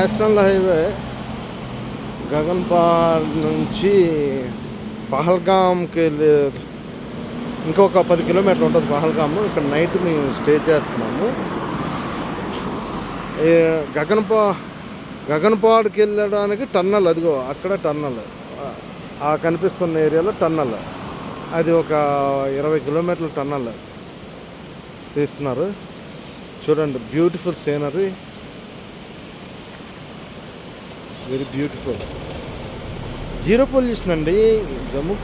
National highway గగన్పహాడ్ నుంచి పహల్గామ్కి వెళ్ళే ఇంకొక 10 కిలోమీటర్లు ఉంటుంది పహల్గాము. ఇక్కడ నైట్ మేము స్టే చేస్తున్నాము. గగన్పహాడ్కి వెళ్ళడానికి టన్నల్, అదిగో అక్కడ టన్నల్, ఆ కనిపిస్తున్న ఏరియాలో టన్నల్, అది ఒక 20 కిలోమీటర్ల టన్నల్ తీస్తున్నారు. చూడండి, beautiful scenery, very beautiful. Zero pollution అండి జమ్మూ.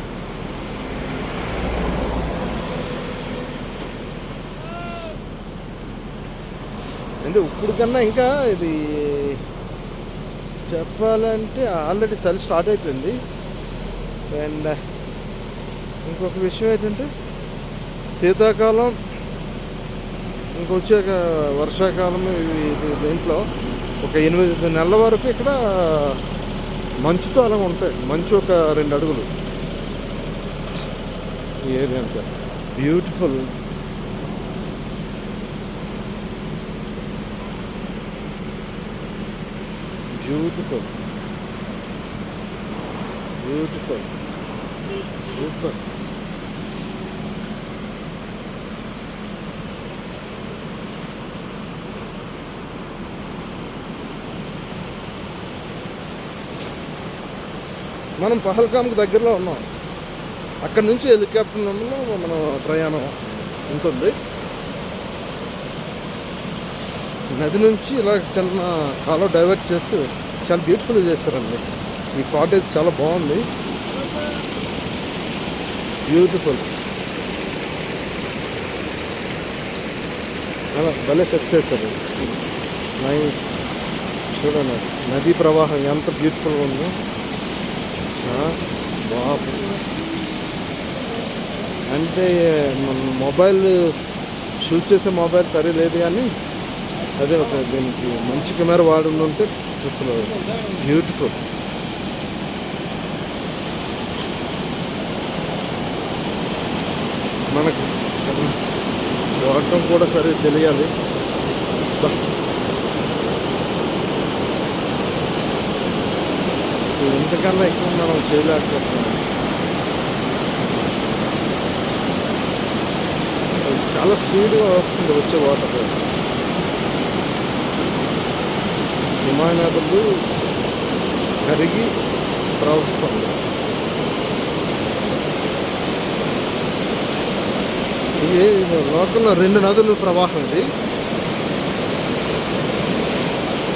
అంటే ఇప్పుడు కన్నా ఇంకా ఇది చెప్పాలంటే ఆల్రెడీ చలి స్టార్ట్ అయిపోయింది. అండ్ ఇంకొక విషయం ఏంటంటే శీతాకాలం ఇంకొచ్చాక వర్షాకాలం దీంట్లో ఒక 8 నెలల వరకు ఇక్కడ మంచుతో అలా ఉంటాయి. మంచు ఒక 2 అడుగులు. ఈ ఏరియా అంతా బ్యూటిఫుల్. Beautiful, beautiful, super. మనం పహల్గామ్కి దగ్గరలో ఉన్నాం. అక్కడి నుంచి హెలికాప్టర్లో మనం ప్రయాణం ఉంటుంది. నది నుంచి ఇలా చిన్న కాలువ డైవర్ట్ చేసి చాలా బ్యూటిఫుల్గా చేస్తారండి. ఈ కాటేజ్ చాలా బాగుంది, బ్యూటిఫుల్. అలా భలే సెట్ చేశారు. చూడండి నదీ ప్రవాహం ఎంత బ్యూటిఫుల్గా ఉందో. బాబు, అంటే మొబైల్ షూట్ చేసే మొబైల్ సరే లేదు కానీ అదే ఒక దీనికి మంచి కెమెరా వాడి ఉంటే అసలు బ్యూటిఫుల్. మనకు వాడటం కూడా సరే తెలియాలి. ఇంతకన్నా ఎక్కువ మనం చేయలేకపోతున్నాం. చాలా స్పీడ్గా వస్తుంది వచ్చే వాటర్. హిమానదులు కరిగి ప్రవహిస్తుంది. ఇది లోకల్లో 2 నదులు ప్రవాహం. ఇది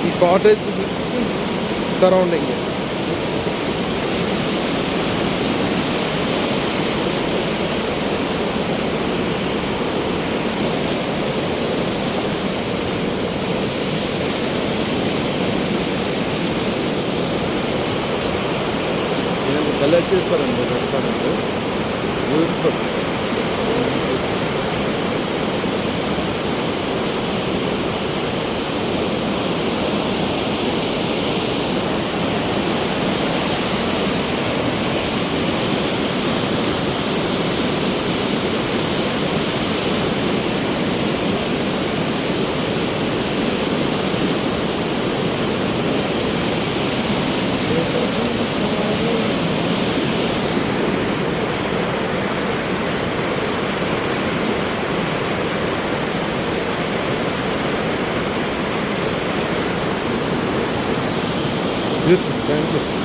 ఈ కాటేజ్ సరౌండింగ్. భలే చేస్తారండి restaurant, beautiful. Beautiful, thank you.